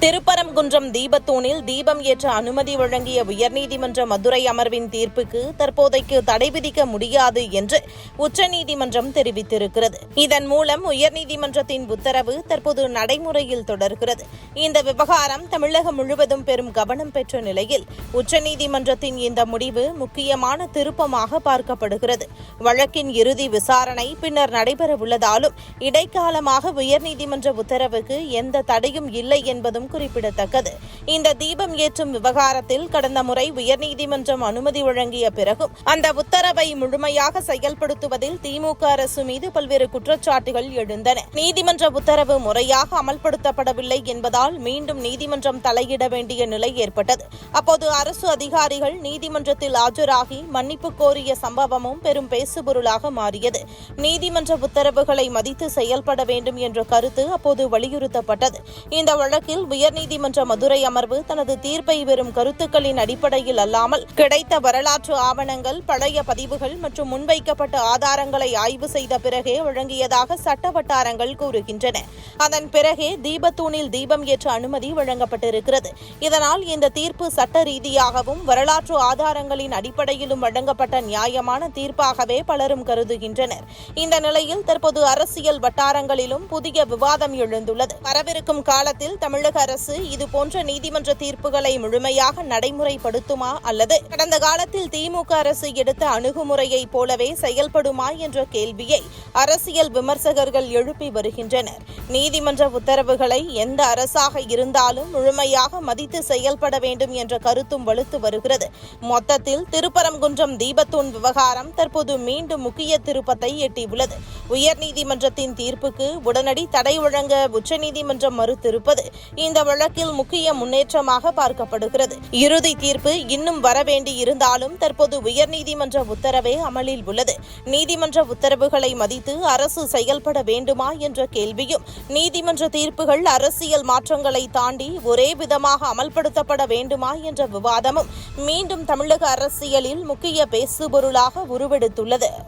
திருப்பரங்குன்றம் தீபத்தூணில் தீபம் ஏற்ற அனுமதி வழங்கிய உயர்நீதிமன்ற மதுரை அமர்வின் தீர்ப்புக்கு தற்போதைக்கு தடை விதிக்க முடியாது என்று உச்சநீதிமன்றம் தெரிவித்திருக்கிறது. இதன் மூலம் உயர்நீதிமன்றத்தின் உத்தரவு தற்போது நடைமுறையில் தொடர்கிறது. இந்த விவகாரம் தமிழகம் முழுவதும் பெரும் கவனம் பெற்ற நிலையில் உச்சநீதிமன்றத்தின் இந்த முடிவு முக்கியமான திருப்பமாக பார்க்கப்படுகிறது. வழக்கின் இறுதி விசாரணை பின்னர் நடைபெறவுள்ளதாலும் இடைக்காலமாக உயர்நீதிமன்ற உத்தரவுக்கு எந்த தடையும் இல்லை என்பதும் குறிப்பிடத்தக்கது. இந்த தீபம் ஏற்றும் விவகாரத்தில் கடந்த முறை உயர்நீதிமன்றம் அனுமதி வழங்கிய பிறகும் அந்த உத்தரவை முழுமையாக செயல்படுத்துவதில் திமுக அரசு மீது பல்வேறு குற்றச்சாட்டுகள் எழுந்தன. நீதிமன்ற உத்தரவு முறையாக அமல்படுத்தப்படவில்லை என்பதால் மீண்டும் நீதிமன்றம் தலையிட வேண்டிய நிலை ஏற்பட்டது. அப்போது அரசு அதிகாரிகள் நீதிமன்றத்தில் ஆஜராகி மன்னிப்பு கோரிய சம்பவமும் பெரும் பேசுபொருளாக மாறியது. நீதிமன்ற உத்தரவுகளை மதித்து செயல்பட வேண்டும் என்ற கருத்து அப்போது வலியுறுத்தப்பட்டது. இந்த வழக்கில் உயர்நீதிமன்ற மதுரை அமர்வு தனது தீர்ப்பை வெறும் கருத்துக்களின் அடிப்படையில் அல்லாமல் கிடைத்த வரலாற்று ஆவணங்கள், பழைய பதிவுகள் மற்றும் முன்வைக்கப்பட்ட ஆதாரங்களை ஆய்வு செய்த பிறகே வழங்கியதாக சட்ட வட்டாரங்கள் கூறுகின்றன. அதன் பிறகே தீபத்தூணில் தீபம் ஏற்ற அனுமதி வழங்கப்பட்டிருக்கிறது. இதனால் இந்த தீர்ப்பு சட்ட ரீதியாகவும் வரலாற்று ஆதாரங்களின் அடிப்படையிலும் வழங்கப்பட்ட நியாயமான தீர்ப்பாகவே பலரும் கருதுகின்றனர். இந்த நிலையில் தற்போது அரசியல் வட்டாரங்களிலும் புதிய விவாதம் எழுந்துள்ளது. வரவிருக்கும் காலத்தில் தமிழக அரசு இதுபோன்ற நீதிமன்ற தீர்ப்புகளை முழுமையாக நடைமுறைப்படுத்துமா அல்லது கடந்த காலத்தில் திமுக அரசு எடுத்த அணுகுமுறையைப் போலவே செயல்படுமா என்ற கேள்வியை அரசியல் விமர்சகர்கள் எழுப்பி வருகின்றனர். நீதிமன்ற உத்தரவுகளை எந்த அரசாக இருந்தாலும் முழுமையாக மதித்து செயல்பட வேண்டும் என்ற கருத்தும் வலுத்து வருகிறது. மொத்தத்தில் திருப்பரங்குன்றம் தீபத்தூண் விவகாரம் தற்போது மீண்டும் முக்கிய திருப்பத்தை எட்டியுள்ளது. உயர்நீதிமன்றத்தின் தீர்ப்புக்கு உடனடி தடை வழங்க உச்சநீதிமன்றம் மறுத்திருப்பது இந்த வழக்கில் முக்கிய முன்னேற்றமாக பார்க்கப்படுகிறது. இறுதி தீர்ப்பு இன்னும் வரவேண்டி இருந்தாலும் தற்போது உயர்நீதிமன்ற உத்தரவே அமலில் உள்ளது. நீதிமன்ற உத்தரவுகளை மதித்து அரசு செயல்பட வேண்டுமா என்ற கேள்வியும், நீதிமன்ற தீர்ப்புகள் அரசியல் மாற்றங்களை தாண்டி ஒரே விதமாக அமல்படுத்தப்பட வேண்டுமா என்ற விவாதமும் மீண்டும் தமிழக அரசியலில் முக்கிய பேசுபொருளாக உருவெடுத்துள்ளது.